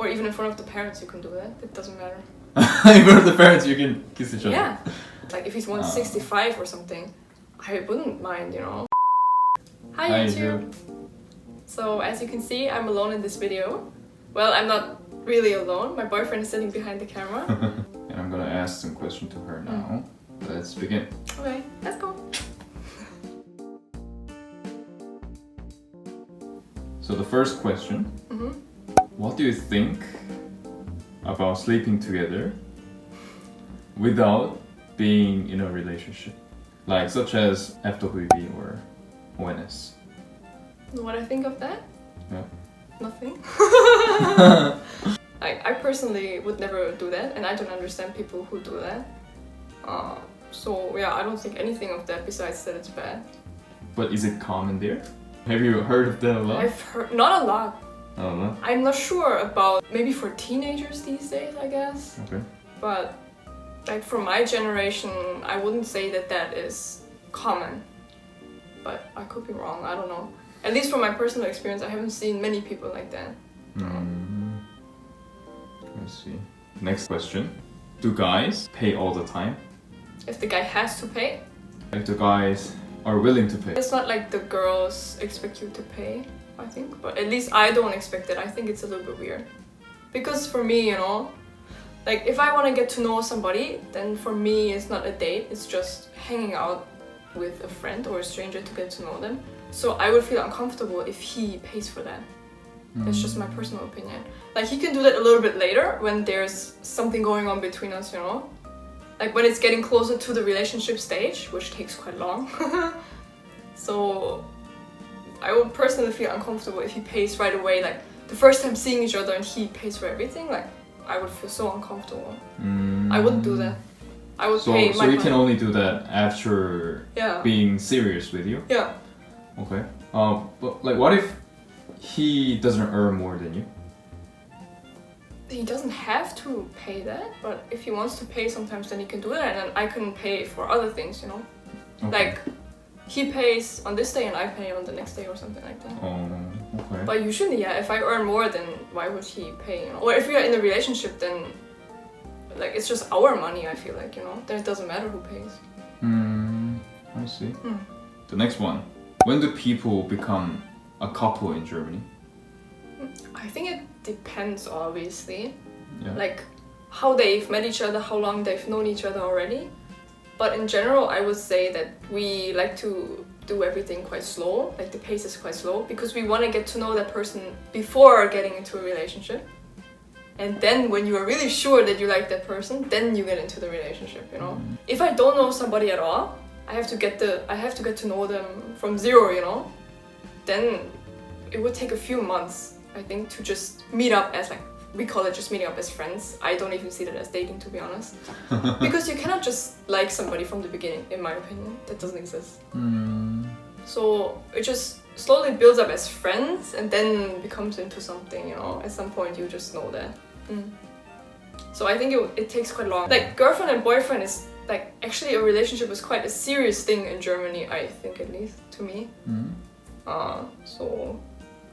Or even in front of the parents you can do that. It doesn't matter. In front of the parents you can kiss each other. Yeah. Like if he's 165 or something, I wouldn't mind, you know. Hi YouTube! So as you can see, I'm alone in this video. Well, I'm not really alone. My boyfriend is sitting behind the camera. And I'm gonna ask some questions to her now. Let's begin. Okay, let's go. So the first question. What do you think about sleeping together without being in a relationship? Like such as FWB or ONS. What I think of that? Yeah. Nothing. I personally would never do that, and I don't understand people who do that. So yeah, I don't think anything of that besides that it's bad. But is it common there? Have you heard of that a lot? I've heard, not a lot. No? I'm not sure about, maybe for teenagers these days, I guess. Okay. But like for my generation, I wouldn't say that that is common. But I could be wrong, I don't know. At least from my personal experience, I haven't seen many people like that. Let's see. Next question. Do guys pay all the time? If the guy has to pay? If the guys are willing to pay? It's not like the girls expect you to pay, I think. But at least I don't expect it. I think it's a little bit weird. Because for me, you know, like if I want to get to know somebody, then for me it's not a date. It's just hanging out with a friend or a stranger to get to know them. So I would feel uncomfortable if he pays for that. That's just my personal opinion. Like he can do that a little bit later when there's something going on between us, you know? Like when it's getting closer to the relationship stage, which takes quite long. So I would personally feel uncomfortable if he pays right away. Like the first time seeing each other and he pays for everything, like I would feel so uncomfortable. I wouldn't do that. I would pay my So you money. can only do that after being serious with you? Yeah. Okay. But like what if he doesn't earn more than you? He doesn't have to pay that, but if he wants to pay sometimes, then he can do that, and then I can pay for other things, you know? Okay. Like he pays on this day and I pay on the next day or something like that. Oh, okay. But usually, yeah, if I earn more, then why would he pay, you know? Or if we are in a relationship, then like it's just our money, I feel like, you know? Then it doesn't matter who pays. I see. The next one. When do people become a couple in Germany? I think it depends, obviously. Yeah. Like how they've met each other, how long they've known each other already. But in general, I would say that we like to do everything quite slow. Like the pace is quite slow because we want to get to know that person before getting into a relationship. And then when you are really sure that you like that person, then you get into the relationship, you know? If I don't know somebody at all, I have to get to know them from zero, you know? Then it would take a few months, I think, to just meet up as, like, we call it just meeting up as friends. I don't even see that as dating, to be honest. Because you cannot just like somebody from the beginning, in my opinion. That doesn't exist. So it just slowly builds up as friends and then becomes into something, you know? At some point you just know that. So I think it takes quite long. Like girlfriend and boyfriend is like actually a relationship is quite a serious thing in Germany, I think, at least to me. So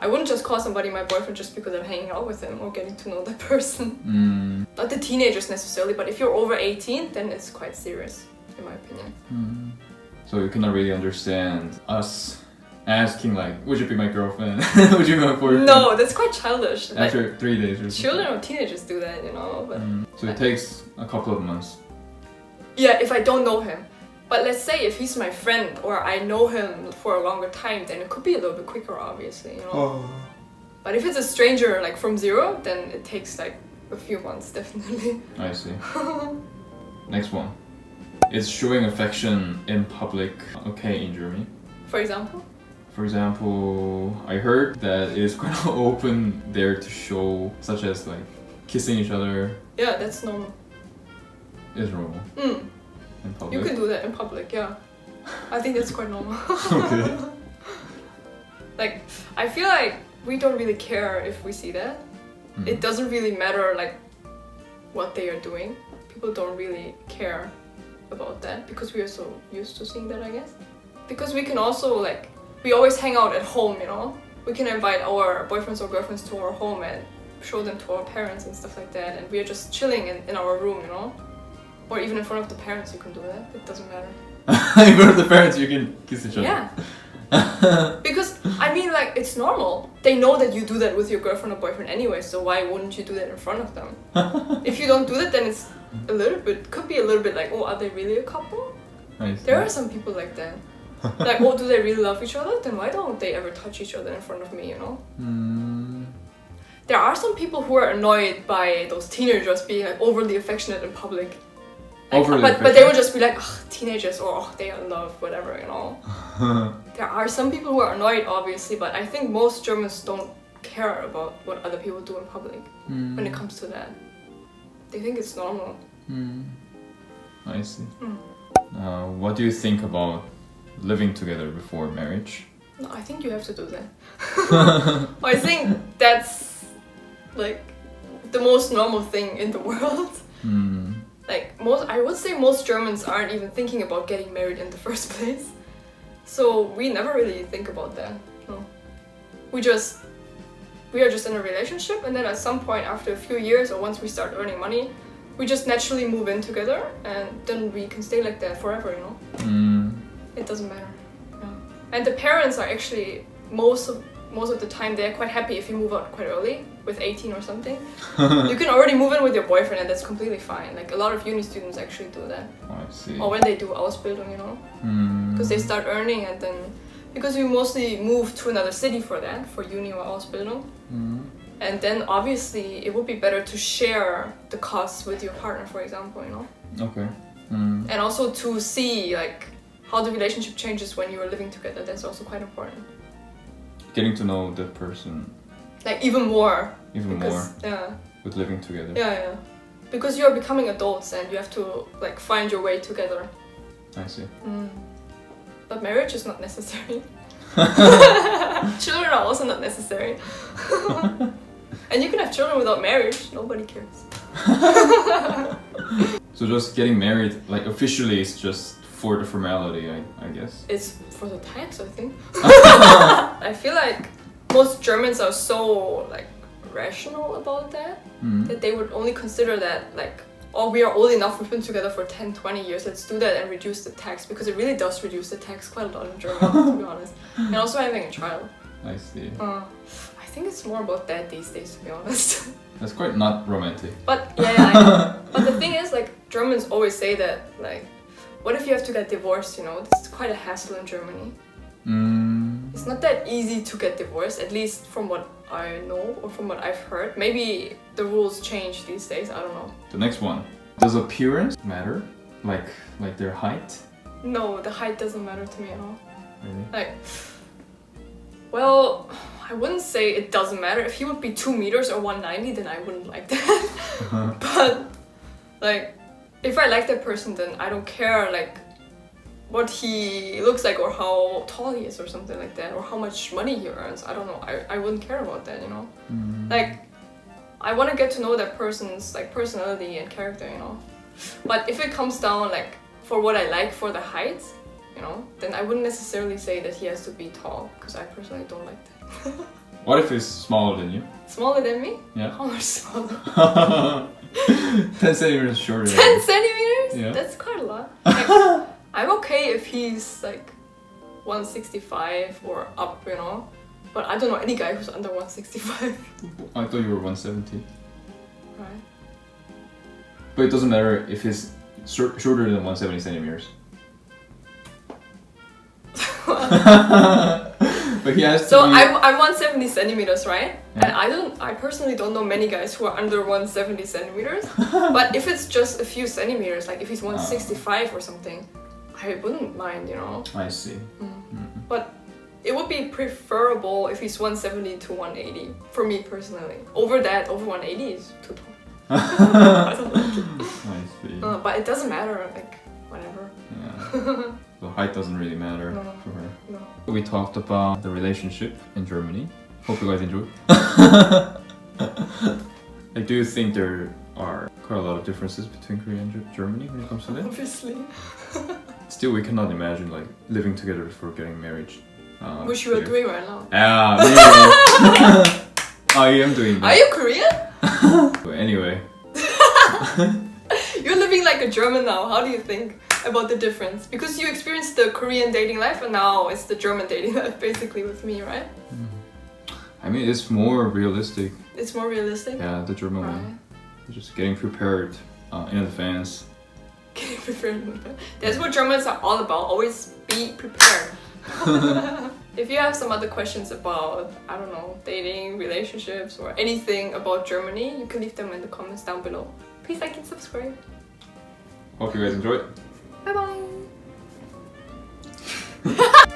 I wouldn't just call somebody my boyfriend just because I'm hanging out with him or getting to know that person. Not the teenagers necessarily, but if you're over 18, then it's quite serious, in my opinion. So you cannot really understand us asking like, would you be my girlfriend? Would you be my boyfriend? No, that's quite childish. After 3 days or something. Children or teenagers do that, you know. But so it takes a couple of months. yeah, if I don't know him. But let's say if he's my friend or I know him for a longer time, then it could be a little bit quicker, obviously, you know. But if it's a stranger like from zero, then it takes like a few months, definitely. I see. Next one. Is showing affection in public okay in Germany? For example? For example, I heard that it is quite open there to show, such as like kissing each other. Yeah, that's normal. Is normal. In public. You can do that in public, yeah. I think that's quite normal. Okay. Like, I feel like we don't really care if we see that. It doesn't really matter like what they are doing. People don't really care about that because we are so used to seeing that, I guess. Because we can also like, we always hang out at home, you know? We can invite our boyfriends or girlfriends to our home and show them to our parents and stuff like that, and we are just chilling in our room, you know, or even in front of the parents, you can do that. It doesn't matter. In front of the parents, you can kiss each other. Yeah. Because I mean, like, it's normal. They know that you do that with your girlfriend or boyfriend anyway, so why wouldn't you do that in front of them? If you don't do that, then it's could be a little bit like, oh, are they really a couple? There are some people like that. Like, oh, do they really love each other? Then why don't they ever touch each other in front of me, you know? There are some people who are annoyed by those teenagers being like overly affectionate in public. Like, but they would just be like, ugh, teenagers, or oh, they are in love, whatever, you know. There are some people who are annoyed, obviously, but I think most Germans don't care about what other people do in public when it comes to that. They think it's normal. I see. What do you think about living together before marriage? No, I think you have to do that. I think that's like the most normal thing in the world. Like I would say most Germans aren't even thinking about getting married in the first place. So we never really think about that. No. We are just in a relationship, and then at some point after a few years or once we start earning money, we just naturally move in together, and then we can stay like that forever, you know? It doesn't matter. Yeah. And the parents are actually, most of the time, they're quite happy if you move out quite early, with 18 or something. You can already move in with your boyfriend, and that's completely fine. Like, a lot of uni students actually do that. Oh, I see. Or when they do Ausbildung, you know? Because they start earning, and then... Because we mostly move to another city for that, for uni or Ausbildung. And then, obviously, it would be better to share the costs with your partner, for example, you know? Okay. And also to see, like, how the relationship changes when you are living together. That's also quite important. Getting to know the person. Like, even more. More. Yeah. With living together. Yeah. Because you're becoming adults and you have to, like, find your way together. I see. But marriage is not necessary. Children are also not necessary. And you can have children without marriage. Nobody cares. So just getting married, like, officially is just for the formality, I guess. It's for the tax, I think. I feel like most Germans are so, like, rational about that, that they would only consider that, like, oh, we are old enough, we've been together for 10, 20 years, let's do that and reduce the tax, because it really does reduce the tax quite a lot in Germany, to be honest. And also having a child. I see. I think it's more about that these days, to be honest. That's quite not romantic. But, yeah, I know. But the thing is, like, Germans always say that, like, what if you have to get divorced, you know? It's quite a hassle in Germany. It's not that easy to get divorced, at least from what I know or from what I've heard. Maybe the rules change these days, I don't know. The next one. Does appearance matter? Like their height? No, the height doesn't matter to me at all. Really? Like, well, I wouldn't say it doesn't matter. If he would be 2 meters or 190, then I wouldn't like that. But, like, if I like that person, then I don't care, like, what he looks like or how tall he is or something like that, or how much money he earns. I don't know. I wouldn't care about that, you know? Like, I want to get to know that person's, like, personality and character, you know? But if it comes down, like, for what I like for the height, you know, then I wouldn't necessarily say that he has to be tall, because I personally don't like that. What if he's smaller than you? Smaller than me? Yeah. How much smaller? 10 centimeters shorter. 10 centimeters? Yeah. That's quite a lot. Like, I'm okay if he's like 165 or up, you know. But I don't know any guy who's under 165. I thought you were 170. Right. But it doesn't matter if he's shorter than 170 centimeters. But he has to so be... I'm 170 centimeters, right? Yeah. And I personally don't know many guys who are under 170 centimeters. But if it's just a few centimeters, like if he's 165 or something, I wouldn't mind, you know. I see. But it would be preferable if he's 170 to 180 for me personally. Over 180 is too tall. I don't like it. I see. But it doesn't matter, like, whatever. Yeah. So height doesn't really matter for her. No. We talked about the relationship in Germany. Hope you guys enjoyed. Like, do you think there are quite a lot of differences between Korea and Germany when it comes to that? Obviously. Still, we cannot imagine like living together before getting married. Which you are doing right now. Yeah. I am doing Are that. you Korean? But anyway, You're living like a German now. How do you think about the difference? Because you experienced the Korean dating life and now it's the German dating life basically with me, right? I mean, it's more realistic. It's more realistic? Yeah, the German Right. one. Just getting prepared in advance. Getting prepared. That's what Germans are all about. Always be prepared. If you have some other questions about, I don't know, dating, relationships, or anything about Germany, you can leave them in the comments down below. Please like and subscribe. Hope you guys enjoyed. Bye bye.